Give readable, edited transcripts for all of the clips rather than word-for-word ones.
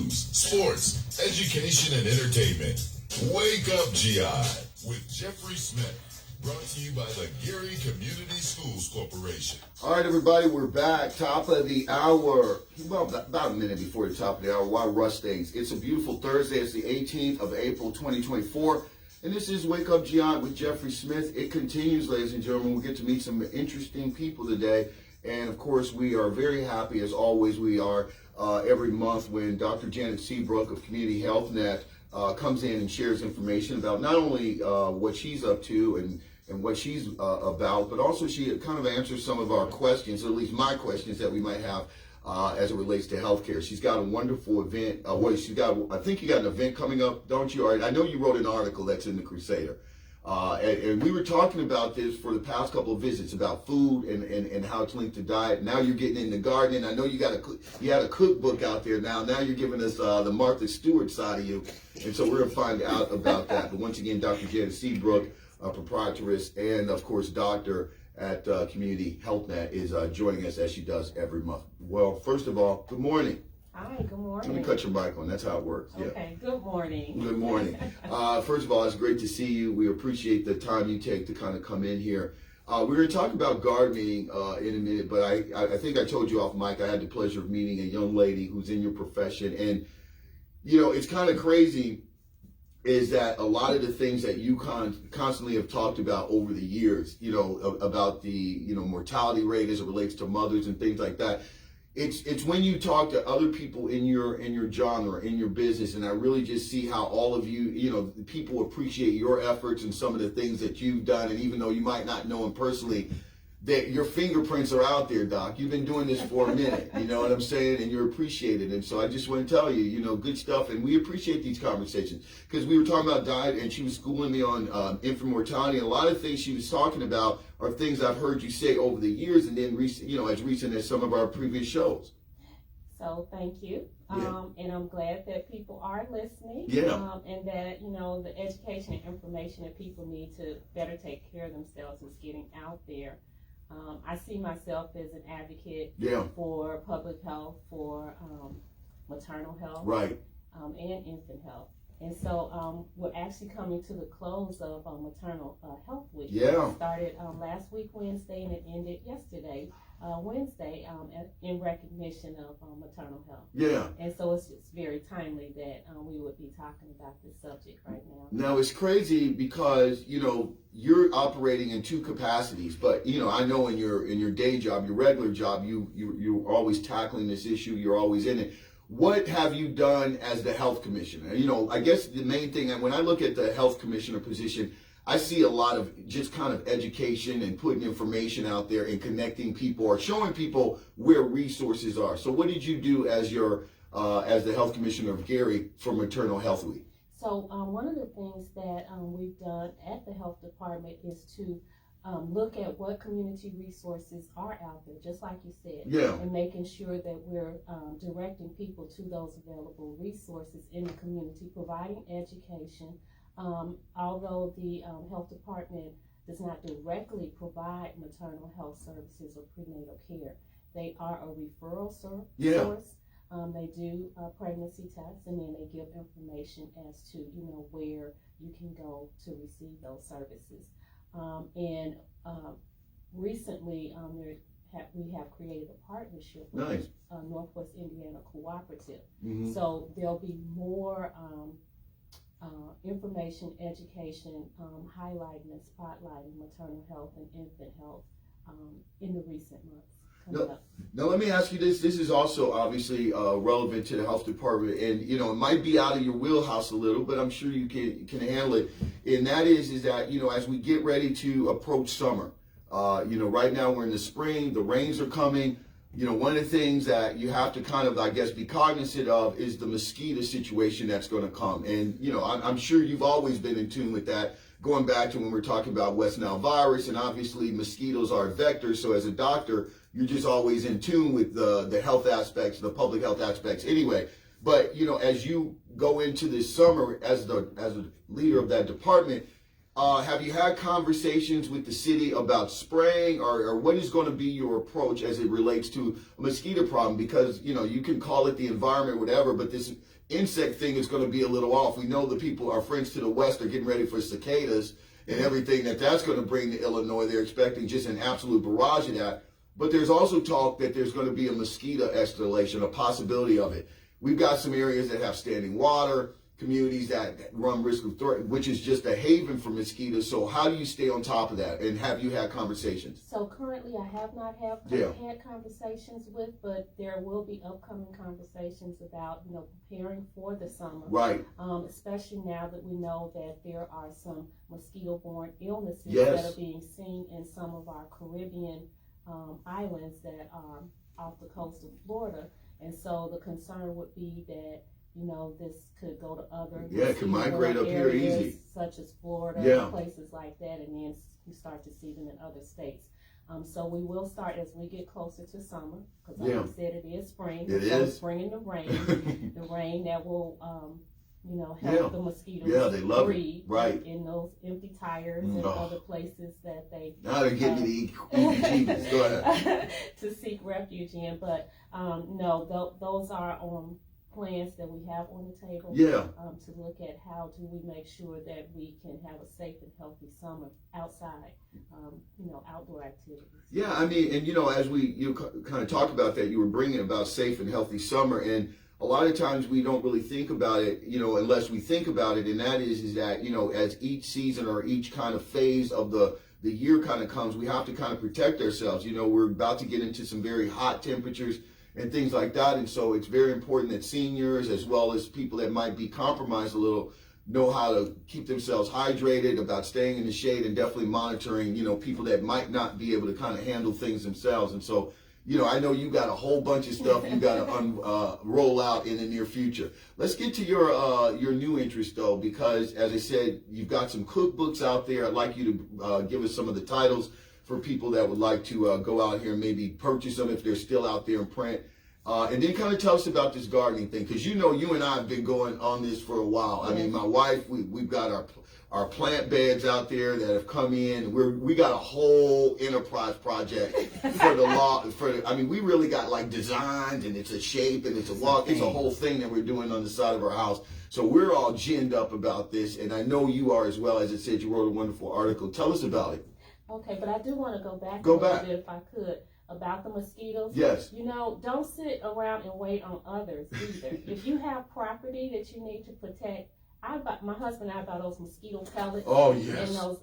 news, sports, education, and entertainment. Wake Up GI with Jeffrey Smith. Brought to you by the Gary Community Schools Corporation. All right, everybody, we're back. Top of the hour. Well, about a minute before the top of the hour. Why rush things? It's a beautiful Thursday. It's the 18th of April, 2024. And this is Wake Up GI with Jeffrey Smith. It continues, ladies and gentlemen. We'll get to meet some interesting people today. And, of course, we are very happy, as always, we are every month when Dr. Janet Seabrook of Community Health Net comes in and shares information about not only what she's up to and what she's about, but also she kind of answers some of our questions, or at least my questions that we might have as it relates to healthcare. She's got a wonderful event. I think you got an event coming up, don't you? I know you wrote an article that's in the Crusader. And we were talking about this for the past couple of visits about food and how it's linked to diet. Now you're getting into gardening. I know you had a cookbook out there now. Now you're giving us the Martha Stewart side of you. And so we're going to find out about that. But once again, Dr. Janet Seabrook, proprietress and, of course, doctor at Community Health Net, is joining us as she does every month. Well, first of all, good morning. Hi, good morning. Let me cut your mic on. That's how it works. Okay, good morning. Good morning. First of all, it's great to see you. We appreciate the time you take to kind of come in here. We're going to talk about gardening in a minute, but I think I told you off mic, I had the pleasure of meeting a young lady who's in your profession. And, you know, it's kind of crazy is that a lot of the things that you constantly have talked about over the years, you know, about the, mortality rate as it relates to mothers and things like that. It's when you talk to other people in your genre, in your business, and I really just see how all of you, people appreciate your efforts and some of the things that you've done. And even though you might not know them personally, that your fingerprints are out there, Doc. You've been doing this for a minute, you know what I'm saying? And you're appreciated. And so I just want to tell you, good stuff. And we appreciate these conversations because we were talking about diet and she was schooling me on infant mortality. And a lot of things she was talking about are things I've heard you say over the years and then, as recent as some of our previous shows. So thank you. Yeah. And I'm glad that people are listening. Yeah. And that, the education and information that people need to better take care of themselves is getting out there. I see myself as an advocate for public health, for maternal health, right, and infant health. And so we're actually coming to the close of Maternal Health Week. Yeah. It started last week, Wednesday, and it ended yesterday, Wednesday, in recognition of maternal health. Yeah. And so it's very timely that we would be talking about this subject right now. Now, it's crazy because, you're operating in two capacities, but, I know in your day job, your regular job, you're always tackling this issue. You're always in it. What have you done as the health commissioner? I guess the main thing, and when I look at the health commissioner position, I see a lot of just kind of education and putting information out there and connecting people or showing people where resources are. So what did you do as as the health commissioner of Gary for Maternal Health Week? So one of the things that we've done at the health department is to look at what community resources are out there, just like you said, and making sure that we're directing people to those available resources in the community, providing education. Although the health department does not directly provide maternal health services or prenatal care, they are a referral source. They do pregnancy tests, and then they give information as to where you can go to receive those services. And recently, we have created a partnership with Northwest Indiana Cooperative. Mm-hmm. So there'll be more information, education, highlighting and spotlighting maternal health and infant health in the recent months. Now, let me ask you this. This is also obviously relevant to the health department, and it might be out of your wheelhouse a little, but I'm sure you can handle it. And that is that as we get ready to approach summer, right now we're in the spring, the rains are coming. One of the things that you have to kind of, I guess, be cognizant of is the mosquito situation that's going to come. And I'm sure you've always been in tune with that. Going back to when we're talking about West Nile virus, and obviously mosquitoes are vectors. So as a doctor, you're just always in tune with the health aspects, the public health aspects anyway. But, as you go into this summer as a leader of that department, Have you had conversations with the city about spraying, or what is going to be your approach as it relates to a mosquito problem? Because, you know, you can call it the environment, whatever, but this insect thing is going to be a little off. We know the people, our friends to the west, are getting ready for cicadas and everything that's going to bring to Illinois. They're expecting just an absolute barrage of that. But there's also talk that there's going to be a mosquito escalation, a possibility of it. We've got some areas that have standing water, communities that run risk of threat, which is just a haven for mosquitoes. So how do you stay on top of that? And have you had conversations? So currently I have not had conversations with, but there will be upcoming conversations about, you know, preparing for the summer. Right. Especially now that we know that there are some mosquito-borne illnesses yes. that are being seen in some of our Caribbean islands that are off the coast of Florida. And so the concern would be that, you know, this could go to other it can migrate up here easy, such as Florida, places like that, and then you start to see them in other states. So we will start as we get closer to summer, because like I said, it is spring. It is spring and the rain that will, you know, help the mosquitoes they love breed it. Right. in those empty tires and other places that they now they're getting me the EPGs. Go ahead. to seek refuge in. But no, those are plans that we have on the table to look at how do we make sure that we can have a safe and healthy summer outside, you know, outdoor activities. Yeah, I mean, and you know, as you kind of talked about that, you were bringing about safe and healthy summer, and a lot of times we don't really think about it, you know, unless we think about it, and that is that, you know, as each season or each kind of phase of the year kind of comes, we have to kind of protect ourselves. You know, we're about to get into some very hot temperatures and things like that. And so it's very important that seniors, as well as people that might be compromised a little, know how to keep themselves hydrated, about staying in the shade, and definitely monitoring, you know, people that might not be able to kind of handle things themselves. And so, you know, I know you got a whole bunch of stuff you got to roll out in the near future. Let's get to your new interest, though, because as I said, you've got some cookbooks out there. I'd like you to give us some of the titles for people that would like to go out here and maybe purchase them if they're still out there in print. And then kind of tell us about this gardening thing, because you know you and I have been going on this for a while. I mean, my wife, we've got our plant beds out there that have come in. We got a whole enterprise project for the law. I mean, we really got like designs, and it's a shape, and it's a walk. It's a whole thing that we're doing on the side of our house. So we're all ginned up about this, and I know you are as well. As it said, you wrote a wonderful article. Tell us about it. Okay, but I do want to go back a little bit, if I could, about the mosquitoes. Yes. You know, don't sit around and wait on others either. If you have property that you need to protect, my husband and I buy those mosquito pellets. Oh, yes. And those,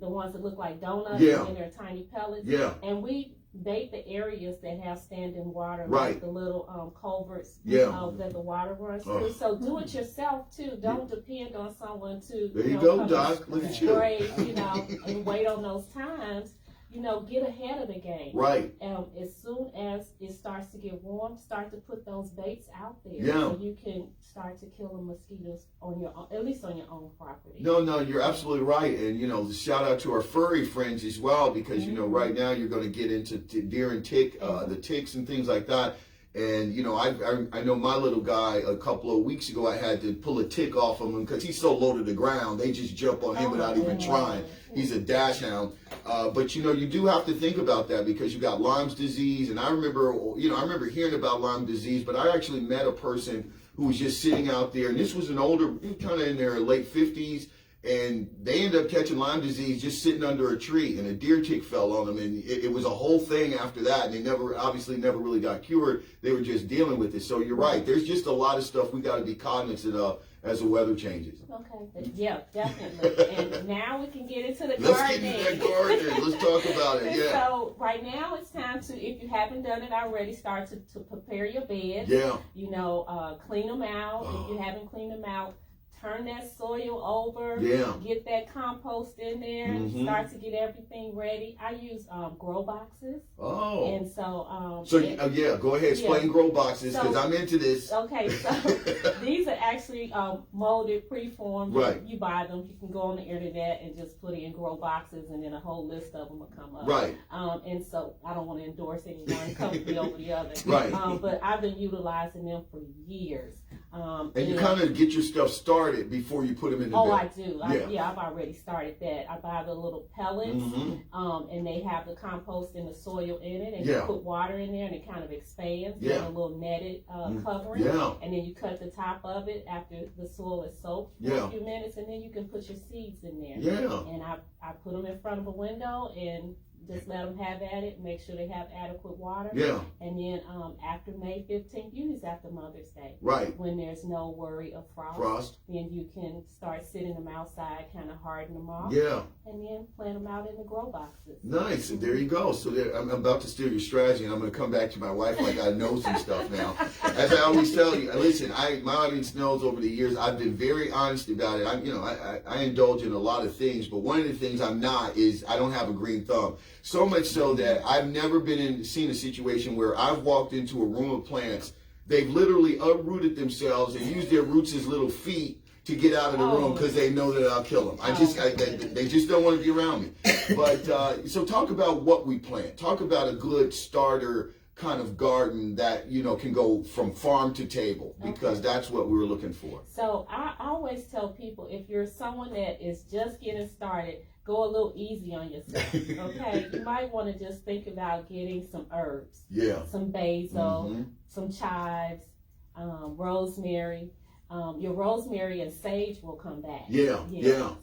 the ones that look like donuts, and they're tiny pellets. Yeah. And we bait the areas that have standing water, right, like the little culverts that the water runs through. Oh. So do it yourself too. Don't depend on someone to there you go, Doc. Look at you. Spray, you know, and wait on those times. You know, get ahead of the game. Right. As soon as it starts to get warm, start to put those baits out there. Yeah. So you can start to kill the mosquitoes on your own, at least on your own property. No, you're absolutely right. And, you know, shout out to our furry friends as well, because, you know, right now you're going to get into deer and tick, the ticks and things like that. And, you know, I know my little guy, a couple of weeks ago, I had to pull a tick off of him because he's so low to the ground. They just jump on him without even trying. He's a dash hound. But, you know, you do have to think about that, because you got Lyme's disease. And I remember hearing about Lyme disease, but I actually met a person who was just sitting out there. And this was an older, kind of in their late 50s. And they ended up catching Lyme disease just sitting under a tree, and a deer tick fell on them, and it was a whole thing after that, and they obviously never really got cured. They were just dealing with it. So you're right. There's just a lot of stuff we got to be cognizant of as the weather changes. Okay. Yeah, definitely. And now we can get into the gardening. Let's get into that gardening. Let's talk about it. Yeah. So right now it's time to, if you haven't done it already, start to prepare your beds. Yeah. You know, clean them out. If you haven't cleaned them out, turn that soil over, get that compost in there, start to get everything ready. I use grow boxes. Oh. And so... go ahead, explain grow boxes, because I'm into this. Okay, so these are actually molded, preformed. Right. You buy them. You can go on the internet and just put in grow boxes, and then a whole list of them will come up. Right. And so I don't want to endorse any one company over the other. Right. But I've been utilizing them for years. And you kind of get your stuff started before you put them in the bed. I do. I've already started that. I buy the little pellets, and they have the compost and the soil in it, and you put water in there, and it kind of expands with a little netted covering. And then you cut the top of it after the soil is soaked for a few minutes, and then you can put your seeds in there. And I put them in front of a window and just let them have at it. Make sure they have adequate water. And then after May 15th, usually after Mother's Day. When there's no worry of frost. Then you can start sitting them outside, kind of harden them off. And then plant them out in the grow boxes. Nice. And there you go. So I'm about to steal your strategy, and I'm going to come back to my wife like I know some stuff now. As I always tell you, listen, my audience knows over the years I've been very honest about it. I indulge in a lot of things, but one of the things I'm not is I don't have a green thumb. So much so that I've never seen a situation where I've walked into a room of plants. They've literally uprooted themselves and used their roots as little feet to get out of the room because they know that I'll kill them. They just don't want to be around me. But so talk about what we plant. Talk about a good starter kind of garden that can go from farm to table, because that's what we were looking for. So I always tell people, if you're someone that is just getting started, go a little easy on yourself, okay? You might want to just think about getting some herbs. Some basil, some chives, rosemary. Your rosemary and sage will come back.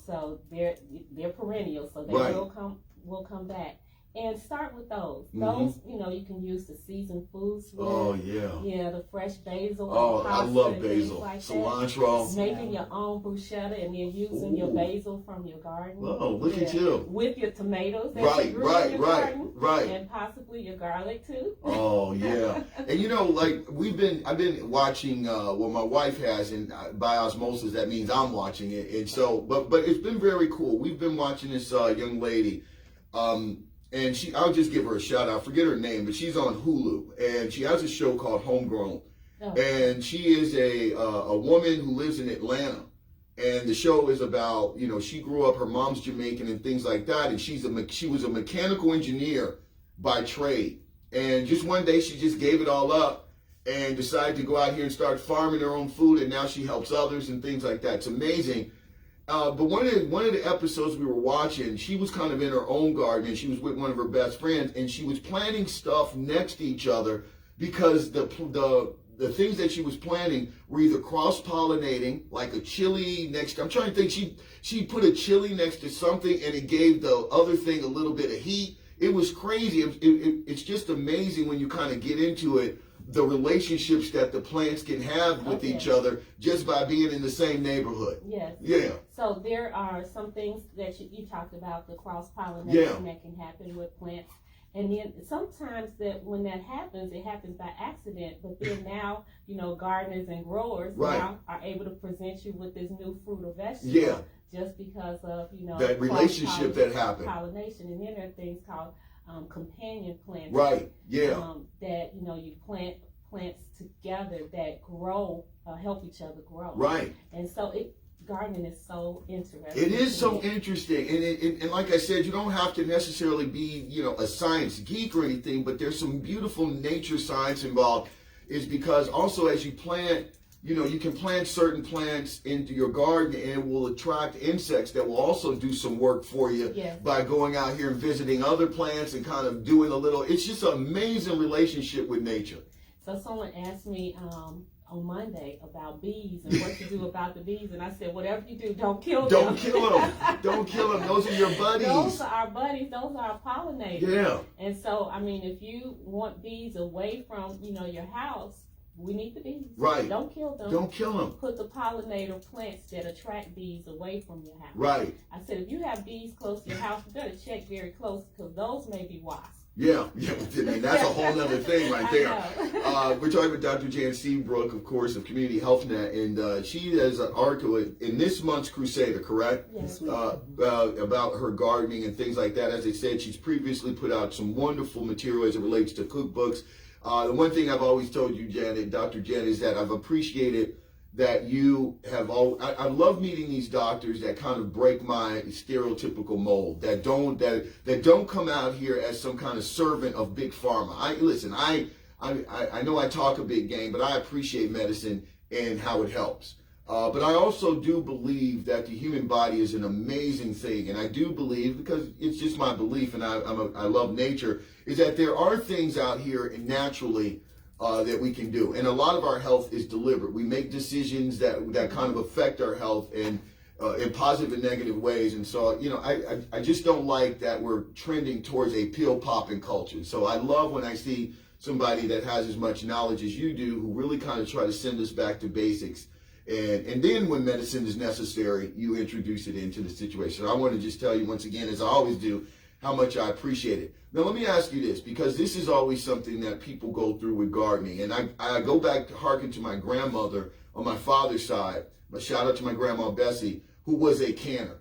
So they're perennial, so they will come back. And start with those. Those, you can use the seasoned foods with. The fresh basil. I love basil. Like cilantro. Making your own bruschetta and then using your basil from your garden. Oh, look at you. With your tomatoes that you grew in your garden. And possibly your garlic too. Oh, yeah. And I've been watching what my wife has, and by osmosis, that means I'm watching it. And so, but it's been very cool. We've been watching this young lady, and I'll just give her a shout out. I forget her name, but she's on Hulu, and she has a show called Homegrown. And she is a woman who lives in Atlanta. And the show is about, she grew up, her mom's Jamaican and things like that. And she was a mechanical engineer by trade. And just one day she just gave it all up and decided to go out here and start farming her own food. And now she helps others and things like that. It's amazing. But one of the episodes we were watching, she was kind of in her own garden, and she was with one of her best friends, and she was planting stuff next to each other because the things that she was planting were either cross-pollinating, like a chili next to, I'm trying to think, she put a chili next to something, and it gave the other thing a little bit of heat. It was crazy. It's just amazing when you kind of get into it, the relationships that the plants can have with each other just by being in the same neighborhood. So there are some things that you talked about, the cross-pollination that can happen with plants. And then sometimes when that happens, it happens by accident. But then now, gardeners and growers now are able to present you with this new fruit or vegetable just because of, that relationship that happened. Pollination. And then there are things called companion plants. That, you plant plants together that grow, help each other grow. And so gardening is so interesting. It is so interesting. And like I said, you don't have to necessarily be, a science geek or anything, but there's some beautiful nature science involved, is because also as you plant, you can plant certain plants into your garden and it will attract insects that will also do some work for you by going out here and visiting other plants and kind of doing it's just an amazing relationship with nature. So someone asked me on Monday about bees and what to do about the bees, and I said, whatever you do, don't kill them. Don't kill them. Don't kill them. Those are your buddies. Those are our buddies. Those are our pollinators. And so, if you want bees away from, your house, we need the bees. Don't kill them. Don't kill them. Put the pollinator plants that attract bees away from your house. I said, if you have bees close to your house, you better check very close, because those may be wasps. And that's a whole other thing right there. We're talking with Dr. Jan Seabrook, of course, of Community Health Net, and she has an article in this month's Crusader, correct? Yes. About her gardening and things like that. As I said, she's previously put out some wonderful material as it relates to cookbooks. The one thing I've always told you, Janet, Dr. Jen, is that I've appreciated that you have I love meeting these doctors that kind of break my stereotypical mold, that don't come out here as some kind of servant of big pharma. I know I talk a big game, but I appreciate medicine, and how it helps. But I also do believe that the human body is an amazing thing. And I do believe, because it's just my belief, and I love nature, is that there are things out here and naturally that we can do. And a lot of our health is deliberate. We make decisions that kind of affect our health in positive and negative ways. And so, I just don't like that we're trending towards a pill-popping culture. So I love when I see somebody that has as much knowledge as you do, who really kind of try to send us back to basics. And then when medicine is necessary, you introduce it into the situation. I want to just tell you once again, as I always do, how much I appreciate it. Now, let me ask you this, because this is always something that people go through with gardening. And I go back to hearken to my grandmother on my father's side, but shout out to my grandma Bessie, who was a canner.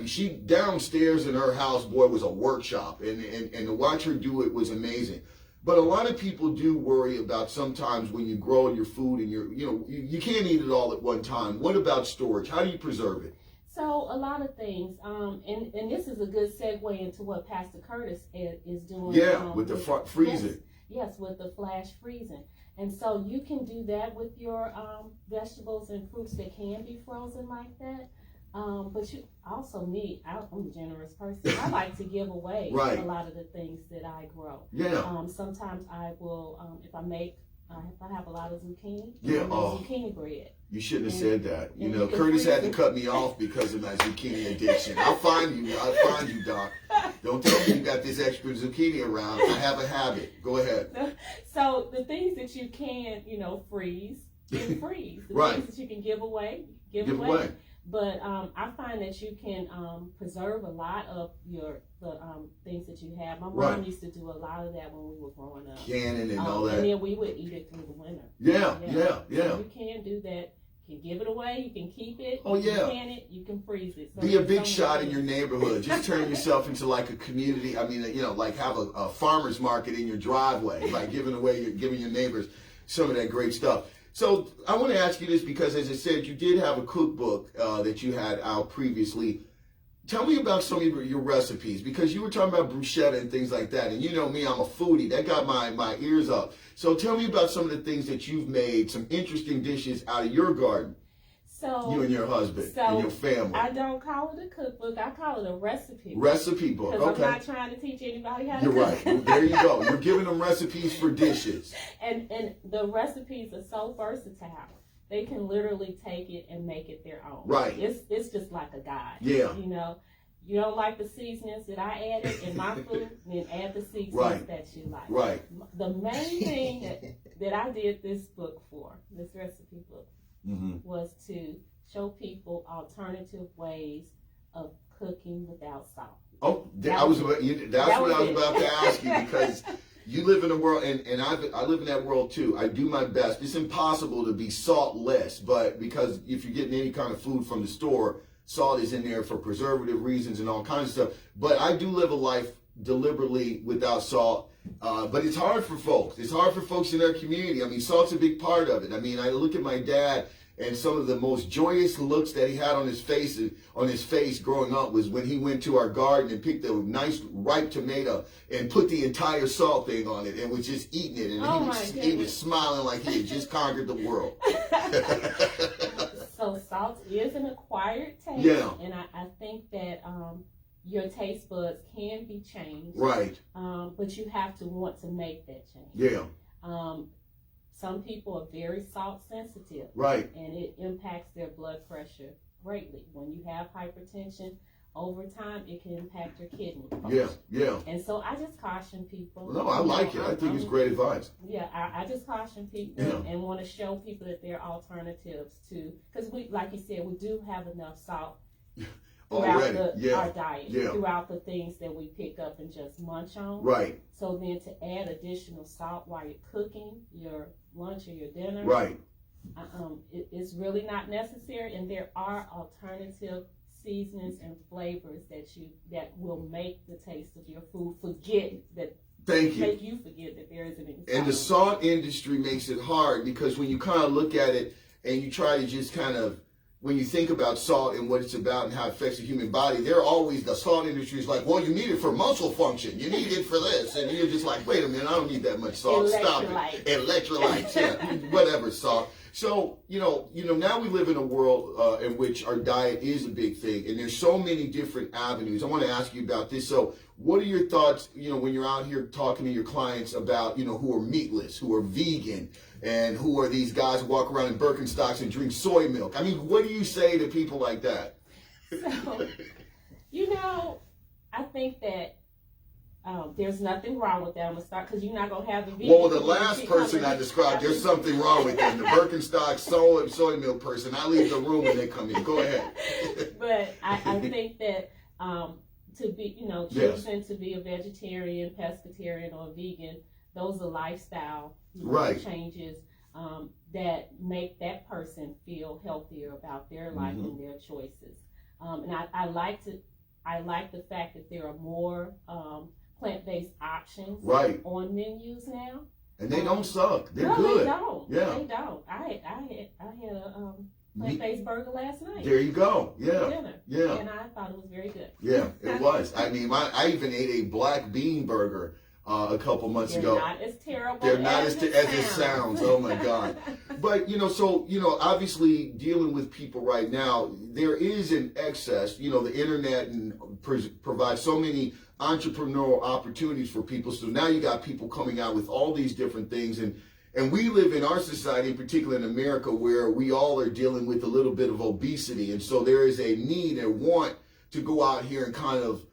She downstairs in her house, boy, was a workshop. And to watch her do it was amazing. But a lot of people do worry about sometimes when you grow your food and you can't eat it all at one time. What about storage? How do you preserve it? So a lot of things, and this is a good segue into what Pastor Curtis is doing. Yeah, with the freezing. Yes, with the flash freezing. And so you can do that with your vegetables and fruits that can be frozen like that. But you also need, I'm a generous person. I like to give away a lot of the things that I grow. Yeah. Sometimes I will, if I have a lot of zucchini, zucchini bread. You shouldn't have said that. Curtis had to cut me off because of my zucchini addiction. I'll find you, Doc. Don't tell me you got this extra zucchini around. I have a habit. Go ahead. So the things that you can, freeze, you freeze. The things that you can give away, give away. But I find that you can preserve a lot of the things that you have. My mom used to do a lot of that when we were growing up. Canning and all that. And then we would eat it through the winter. Yeah. So you can do that. You can give it away. You can keep it. Oh, you can can it. You can freeze it. So be a big shot in your neighborhood. Just turn yourself into like a community. Like have a farmer's market in your driveway, like giving your neighbors some of that great stuff. So I want to ask you this because, as I said, you did have a cookbook that you had out previously. Tell me about some of your recipes, because you were talking about bruschetta and things like that. And you know me, I'm a foodie. That got my ears up. So tell me about some of the things that you've made, some interesting dishes out of your garden. So you and your husband and your family. I don't call it a cookbook. I call it a recipe book. Recipe book, okay. I'm not trying to teach anybody how to You're cook. Right. There you go. You're giving them recipes for dishes. And the recipes are so versatile. They can literally take it and make it their own. Right. It's just like a guide. Yeah. You don't like the seasonings that I added in my food, then add the seasonings that you like. Right. The main thing that I did this book for, this recipe book, was to show people alternative ways of cooking without salt. Oh, that's what I was about to ask you, because you live in a world, and I live in that world too. I do my best. It's impossible to be saltless, but because if you're getting any kind of food from the store, salt is in there for preservative reasons and all kinds of stuff. But I do live a life deliberately without salt. But it's hard for folks. It's hard for folks in their community. Salt's a big part of it. I look at my dad, and some of the most joyous looks that he had on his face growing up was when he went to our garden and picked a nice ripe tomato and put the entire salt thing on it and was just eating it. And he was smiling like he had just conquered the world. So salt is an acquired taste. Yeah. And I think that your taste buds can be changed. Right. But you have to want to make that change. Yeah. Some people are very salt sensitive. Right. And it impacts their blood pressure greatly. When you have hypertension, over time, it can impact your kidney. Yeah. And so I just caution people. No, I like it. I think it's great advice. Yeah, I just caution people and want to show people that there are alternatives to, because like you said, we do have enough salt throughout our diet, throughout the things that we pick up and just munch on. Right. So then to add additional salt while you're cooking your lunch or your dinner, right, it's really not necessary. And there are alternative seasonings and flavors that will make the taste of your food make you forget that there is an ingredient. And the salt industry makes it hard, because when you kind of look at it and you try to just kind of when you think about salt and what it's about and how it affects the human body, they're always, the salt industry is like, well, you need it for muscle function. You need it for this. And you're just like, wait a minute, I don't need that much salt. Stop it. Electrolytes, yeah, whatever salt. So, now we live in a world in which our diet is a big thing. And there's so many different avenues. I want to ask you about this. So what are your thoughts, when you're out here talking to your clients about, who are meatless, who are vegan, and who are these guys who walk around in Birkenstocks and drink soy milk? I mean, what do you say to people like that? So, I think that there's nothing wrong with that. I'm going to start, because you're not going to have the vegan. Well, the last person I described, there's something wrong with them. The Birkenstock soy milk person, I leave the room when they come in. Go ahead. But I think that to be, choosing to be a vegetarian, pescatarian, or vegan, those are lifestyle changes that make that person feel healthier about their life and their choices. And I like the fact that there are more plant-based options on menus now. And they don't suck. They're no, good. They don't. Yeah. They don't. I had a plant-based burger last night. There you go. Yeah. Dinner. Yeah. And I thought it was very good. Yeah, it was. I mean, I even ate a black bean burger a couple months ago. They're not as terrible. They're not as it sounds. Oh my God. But obviously dealing with people right now, there is an excess. The internet and provides so many entrepreneurial opportunities for people. So now you got people coming out with all these different things, and we live in our society, in particular in America, where we all are dealing with a little bit of obesity, and so there is a need and want to go out here and kind of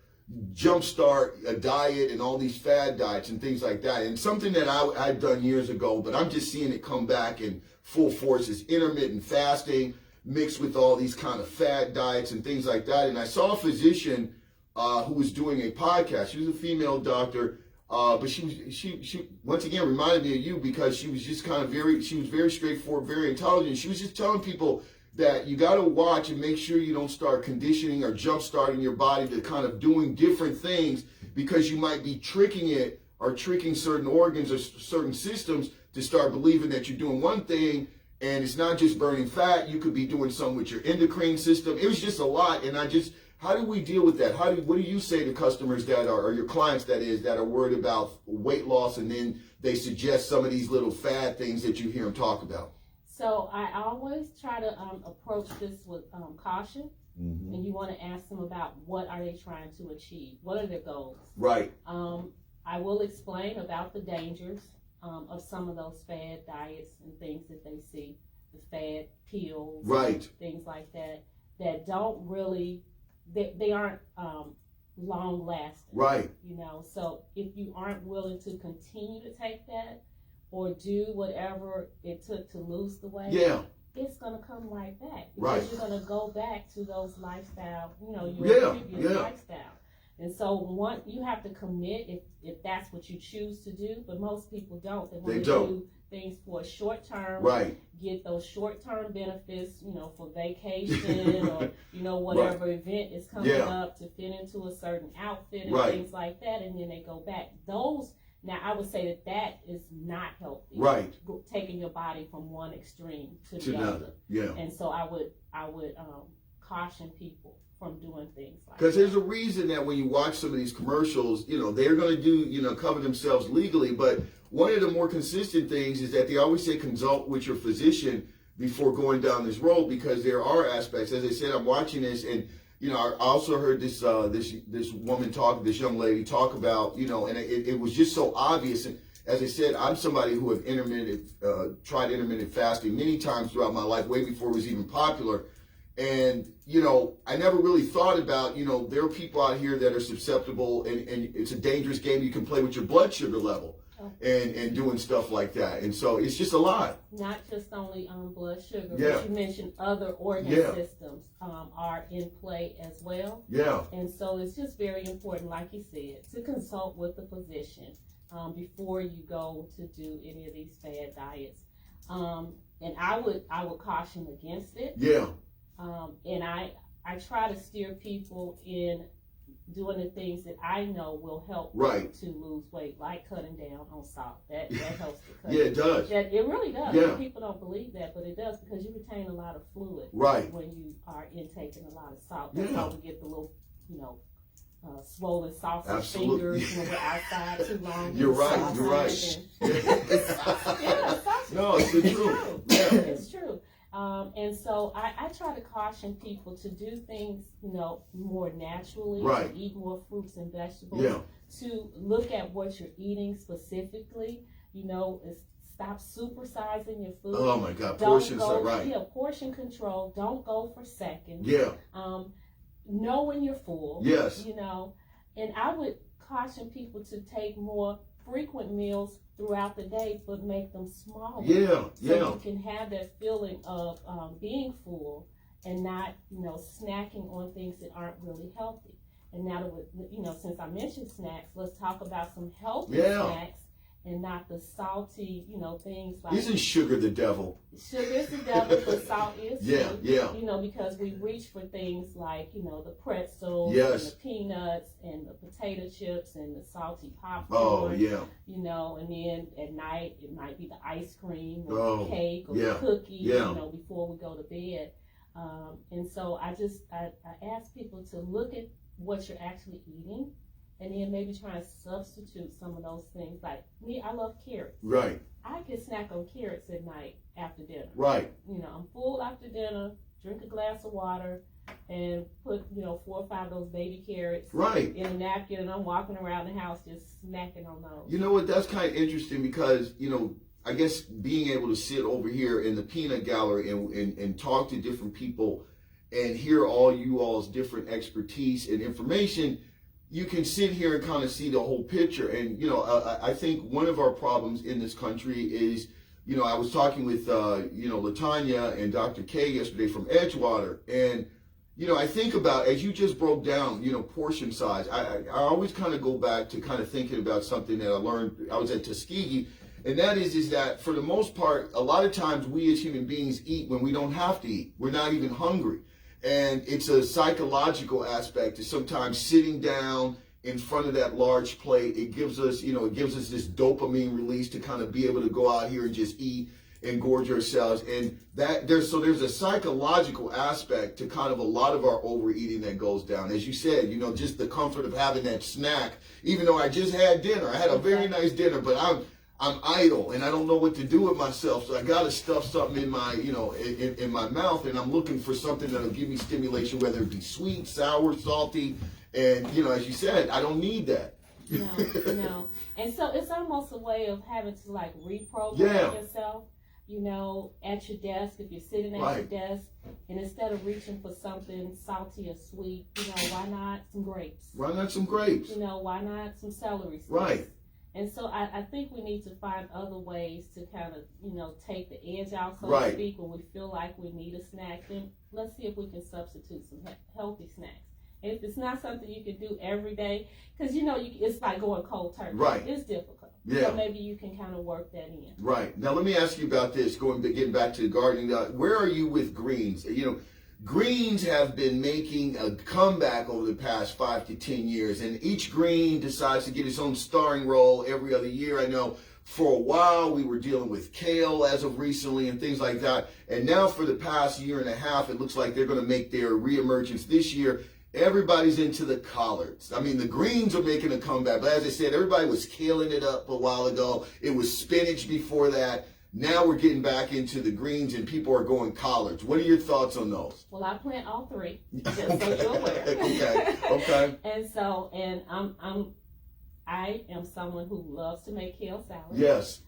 jumpstart a diet and all these fad diets and things like that. And something that I'd done years ago, but I'm just seeing it come back in full force, is intermittent fasting mixed with all these kind of fad diets and things like that. And I saw a physician who was doing a podcast. She was a female doctor, but she once again reminded me of you, because she was just she was very straightforward, very intelligent. She was just telling people that you got to watch and make sure you don't start conditioning or jump starting your body to kind of doing different things, because you might be tricking it or tricking certain organs or certain systems to start believing that you're doing one thing, and it's not just burning fat. You could be doing something with your endocrine system. It was just a lot, and how do we deal with that? What do you say to customers that are, or your clients that are worried about weight loss, and then they suggest some of these little fad things that you hear them talk about? So I always try to approach this with caution, and you want to ask them about what are they trying to achieve, what are their goals. Right. I will explain about the dangers of some of those fad diets and things that they see, the fad pills, things like that don't really, they aren't long lasting. Right. So if you aren't willing to continue to take that, or do whatever it took to lose the weight, it's going to come right back. Because you're going to go back to those lifestyle, your previous lifestyle. And so you have to commit if that's what you choose to do, but most people don't. They want to do things for a short term, get those short term benefits, for vacation or, whatever event is coming up, to fit into a certain outfit and things like that, and then they go back. Now, I would say that is not healthy. Right. Taking your body from one extreme to the other. Yeah. And so I would caution people from doing things like that. Because there's a reason that when you watch some of these commercials, they're going to do, cover themselves legally. But one of the more consistent things is that they always say consult with your physician before going down this road, because there are aspects. As I said, I'm watching this, and I also heard this woman talk, this young lady talk about, and it was just so obvious. And as I said, I'm somebody who have tried intermittent fasting many times throughout my life, way before it was even popular. And, I never really thought about, there are people out here that are susceptible, and it's a dangerous game. You can play with your blood sugar level and doing stuff like that. And so it's just a lot. Not just only blood sugar, but you mentioned other organ systems are in play as well. Yeah. And so it's just very important, like you said, to consult with a physician before you go to do any of these fad diets. And I would caution against it. Yeah. And I try to steer people in doing the things that I know will help right. to lose weight, like cutting down on salt. That helps to cut. Yeah, it does. It really does. Yeah. People don't believe that, but it does, because you retain a lot of fluid right. when you are intaking a lot of salt. Yeah. That's how we get the little, swollen sausage Absolutely. fingers. We're outside too long. You're right. You're right. No, it's true. Yeah. It's true. And so I try to caution people to do things, more naturally, right. to eat more fruits and vegetables, yeah. to look at what you're eating specifically, stop supersizing your food. Oh my God, portions are right. Yeah, portion control. Don't go for seconds. Yeah. Know when you're full. Yes. And I would caution people to take more frequent meals throughout the day, but make them smaller. Yeah, yeah. So you can have that feeling of being full and not, snacking on things that aren't really healthy. And now that since I mentioned snacks, let's talk about some healthy snacks and not the salty, things like. Isn't sugar the devil? Sugar is the devil, but salt is too. Yeah. Because we reach for things like, the pretzels yes. and the peanuts and the potato chips and the salty popcorn. Oh, yeah. And then at night it might be the ice cream or the cake or the cookie, before we go to bed. And so I ask people to look at what you're actually eating, and then maybe try and substitute some of those things. Like me, I love carrots. Right. I can snack on carrots at night after dinner. Right. I'm full after dinner, drink a glass of water, and put, 4 or 5 of those baby carrots right. in a napkin, and I'm walking around the house just snacking on those. You know what? That's kind of interesting because, I guess being able to sit over here in the peanut gallery and talk to different people and hear all you all's different expertise and information, you can sit here and kind of see the whole picture. And, I think one of our problems in this country is, I was talking with, LaTanya and Dr. K yesterday from Edgewater. And, I think about, as you just broke down, portion size, I always kind of go back to kind of thinking about something that I learned. I was at Tuskegee. And that is that for the most part, a lot of times we as human beings eat when we don't have to eat. We're not even hungry. And it's a psychological aspect to sometimes sitting down in front of that large plate. It gives us, this dopamine release to kind of be able to go out here and just eat and gorge ourselves. And there's a psychological aspect to kind of a lot of our overeating that goes down. As you said, just the comfort of having that snack, even though I just had dinner. I had a very nice dinner, but I'm idle and I don't know what to do with myself, so I gotta stuff something in my, in my mouth, and I'm looking for something that'll give me stimulation, whether it be sweet, sour, salty, and as you said, I don't need that. No. And so it's almost a way of having to reprogram yourself, at your desk, if you're sitting at your desk, and instead of reaching for something salty or sweet, why not some grapes? Why not some grapes? Why not some celery sticks? Right. And so I think we need to find other ways to kind of, take the edge out, so right. to speak, when we feel like we need a snack. Then let's see if we can substitute some healthy snacks. And if it's not something you can do every day, because, it's like going cold turkey. Right. It's difficult. Yeah. So maybe you can kind of work that in. Right. Now, let me ask you about this, getting back to the gardening. Where are you with greens? Greens have been making a comeback over the past 5 to 10 years, and each green decides to get its own starring role every other year. I know for a while we were dealing with kale as of recently and things like that, and now for the past year and a half, it looks like they're going to make their reemergence this year. Everybody's into the collards. I mean, the greens are making a comeback, but as I said, everybody was killing it up a while ago. It was spinach before that. Now we're getting back into the greens and people are going collards. What are your thoughts on those? Well, I plant all three, just so you're Okay. aware. Okay. I am someone who loves to make kale salad. Yes.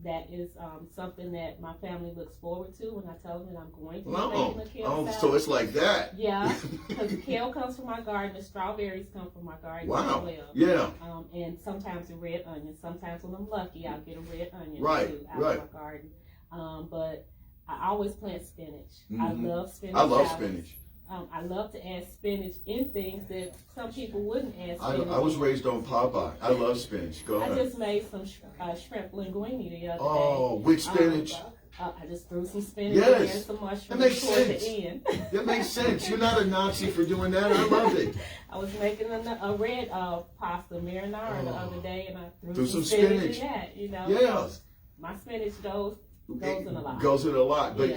That is something that my family looks forward to when I tell them that I'm going to be making a kale salad. So it's like that. Yeah, because the kale comes from my garden, the strawberries come from my garden as well. Yeah. And sometimes a red onion. Sometimes when I'm lucky, I'll get a red onion too out of my garden. But I always plant spinach. Mm-hmm. I love spinach. I love spinach. I love to add spinach in things that some people wouldn't add spinach. I was raised on Popeye. I love spinach. Go ahead. I just made some shrimp linguine the other day. Oh, with spinach? I just threw some spinach and some mushrooms toward the end. That makes sense. You're not a Nazi for doing that. I love it. I was making a red pasta marinara the other day, and I threw some spinach in that. You know, so my spinach goes in a lot. Goes in a lot. But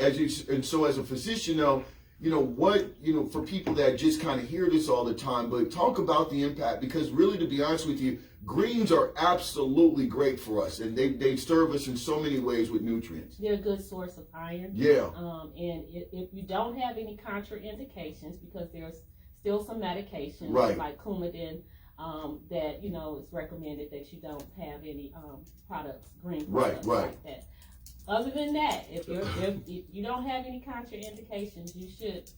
so as a physician, though, for people that just kind of hear this all the time, but talk about the impact, because really, to be honest with you, greens are absolutely great for us, and they serve us in so many ways with nutrients. They're a good source of iron. Yeah. And if you don't have any contraindications, because there's still some medications like Coumadin that it's recommended that you don't have any green products like that. Other than that, if you don't have any contraindications, you should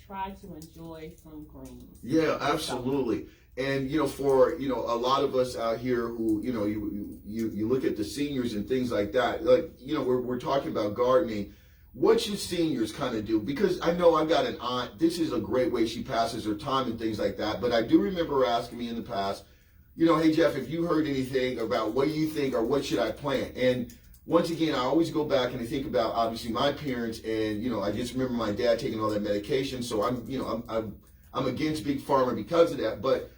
try to enjoy some greens. Yeah, absolutely. And for a lot of us out here who you look at the seniors and things like that, like we're talking about gardening. What should seniors kind of do? Because I know I've got an aunt. This is a great way she passes her time and things like that. But I do remember her asking me in the past, hey Jeff, if you heard anything about what do you think or what should I plant? And once again, I always go back and I think about obviously my parents, and I just remember my dad taking all that medication. So I'm against big pharma because of that. But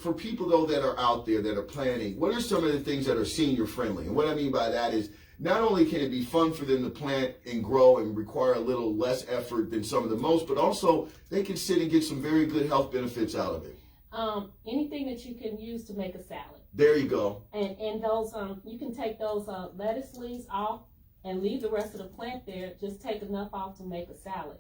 for people though that are out there that are planting, what are some of the things that are senior friendly? And what I mean by that is not only can it be fun for them to plant and grow and require a little less effort than some of the most, but also they can sit and get some very good health benefits out of it. Anything that you can use to make a salad. There you go. And those you can take those lettuce leaves off and leave the rest of the plant there. Just take enough off to make a salad.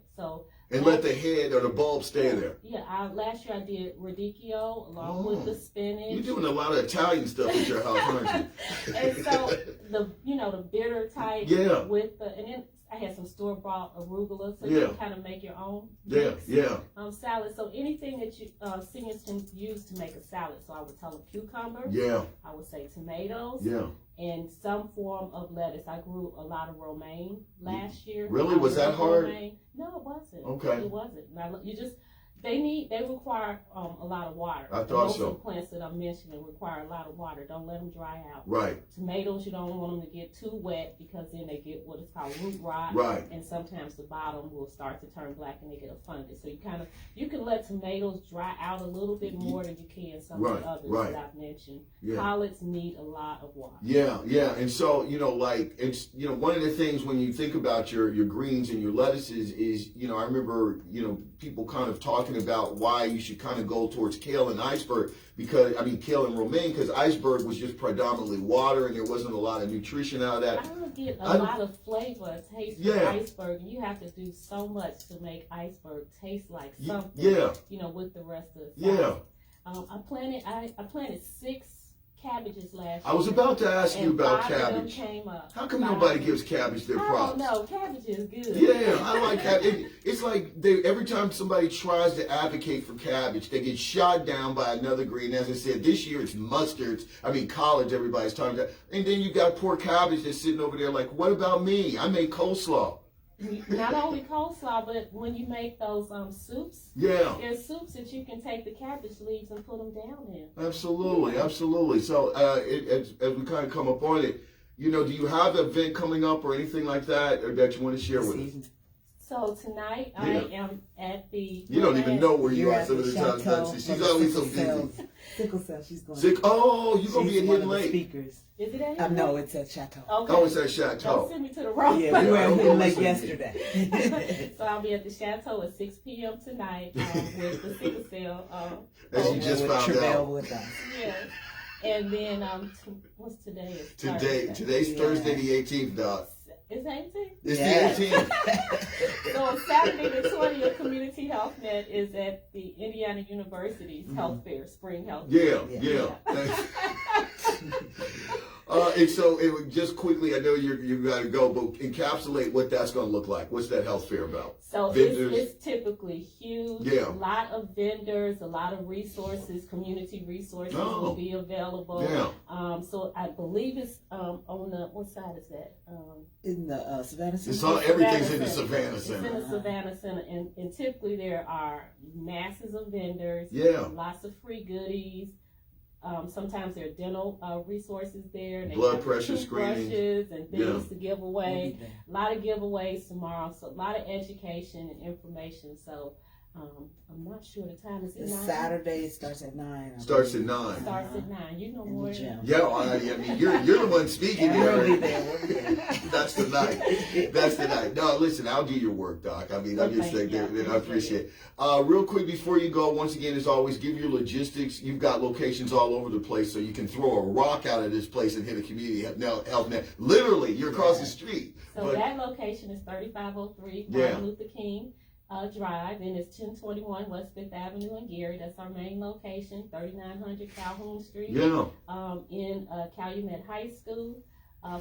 And let the head or the bulb stay there. Yeah, last year I did radicchio along with the spinach. You're doing a lot of Italian stuff at your house, aren't you? And so the bitter type with and then I had some store-bought arugula, so you can kind of make your own mix, salad. So anything that you seniors can use to make a salad. So I would tell them cucumbers. Yeah. I would say tomatoes. Yeah. And some form of lettuce. I grew a lot of romaine last year. Really? Was that hard? Romaine. No, it wasn't. Okay. It wasn't. Now, they require a lot of water. I thought so. Most of the plants that I'm mentioning require a lot of water. Don't let them dry out. Right. Tomatoes, you don't want them to get too wet because then they get what is called root rot. Right. And sometimes the bottom will start to turn black and they get a fungus. So you can let tomatoes dry out a little bit more than you can some of the others that I've mentioned. Yeah. Collards need a lot of water. Yeah, yeah. And so, it's, one of the things when you think about your greens and your lettuces is, I remember, people kind of talking about why you should kind of go towards kale and iceberg kale and romaine, because iceberg was just predominantly water and there wasn't a lot of nutrition out of that. I don't get a lot of flavor, taste from iceberg. You have to do so much to make iceberg taste like something. Yeah. With the rest of the salad. Yeah. I planted 6 cabbages last year. I was about to ask you about cabbage. Came up. How come nobody gives cabbage their props? No, cabbage is good. Yeah, I like cabbage. It's like every time somebody tries to advocate for cabbage, they get shot down by another green. As I said, this year it's mustards. Colllards, everybody's talking about. And then you got poor cabbage that's sitting over there like, what about me? I made coleslaw. Not only coleslaw, but when you make those soups, there's soups that you can take the cabbage leaves and put them down in. Absolutely, absolutely. So as we kind of come up on it, do you have an event coming up or anything like that or that you want to share with us? So tonight I am at the... You don't even know where you are some of the times. She's always so busy. Sickle cell, she's going. You're going to be at Hidden Lake. Speakers. Is it at No, it's at Chateau. Okay. Oh, it's at Chateau. Don't send me to the wrong place. Yeah, we were at Hidden Lake yesterday. So I'll be at the Chateau at 6 p.m. tonight with the sickle cell. As you just found out. With us. Yeah. And then, what's today? Today's Thursday the 18th, Doc. Is that 18th? It's the 18th. So Saturday the 20th, Community Health Net is at the Indiana University's Health Fair, Spring Health Fair. Yeah. And so, just quickly, I know you got to go, but encapsulate what that's going to look like. What's that health fair about? So it's typically huge. Yeah. A lot of vendors, a lot of resources, community resources will be available. Yeah. So I believe it's on the, what side is that? In the Savannah Center. It's all, everything's in the Savannah Center. It's in the Savannah Center, and typically there are masses of vendors. Lots of free goodies. sometimes there are dental resources there. They blood have pressure screening and things to give away. A lot of giveaways tomorrow, so a lot of education and information. So I'm not sure the time is. It's Saturday. It starts at 9. Starts at 9. Starts at 9. You know more. Yeah, I mean, you're the one speaking there. We'll be there. That's the night. That's the night. No, listen, I'll do your work, Doc. I mean, I'm just saying that I appreciate it. Real quick before you go, once again, as always, give your logistics. You've got locations all over the place, so you can throw a rock out of this place and hit a community health net. Literally, you're across the street. So that location is 3503 Martin Luther King Drive, and it's 1021 West 5th Avenue in Gary. That's our main location, 3900 Calhoun Street. Yeah. In Calumet High School,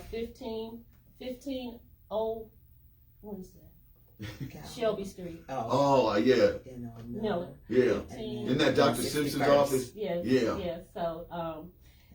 15 what is that? Shelby Street. Oh, yeah. No. Yeah. Isn't that Dr. Simpson's office? Yes. Yeah. So,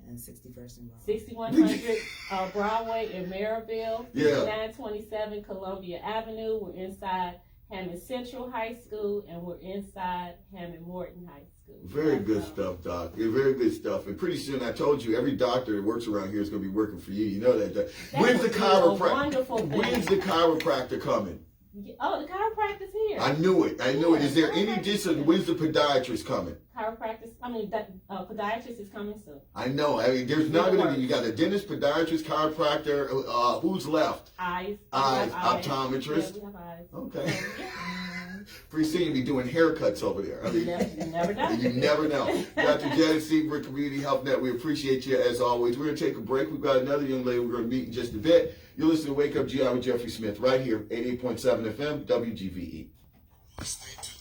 and 61st and 6100 Broadway in Maryville. 927 Columbia Avenue. We're inside Hammond Central High School, and we're inside Hammond Morton High School. Very good stuff, Doc. Very good stuff. And pretty soon, I told you, every doctor that works around here is going to be working for you. You know that. When's the chiropractor? When's the chiropractor coming? Oh, the chiropractor's here. I knew it. Is there any distance? When's the podiatrist coming? Podiatrist is coming soon. I know. I mean, there's not going to be. You got a dentist, podiatrist, chiropractor. Who's left? Eyes. Optometrist. Yeah, we have eyes. Okay. Pretty soon you'll be doing haircuts over there. I mean, you never know. You never know. Dr. Janet Seabrook, Community Health Net, we appreciate you as always. We're going to take a break. We've got another young lady we're going to meet in just a bit. You're listening to Wake Up GI with Jeffrey Smith right here, 88.7 FM, WGVE. Stay tuned.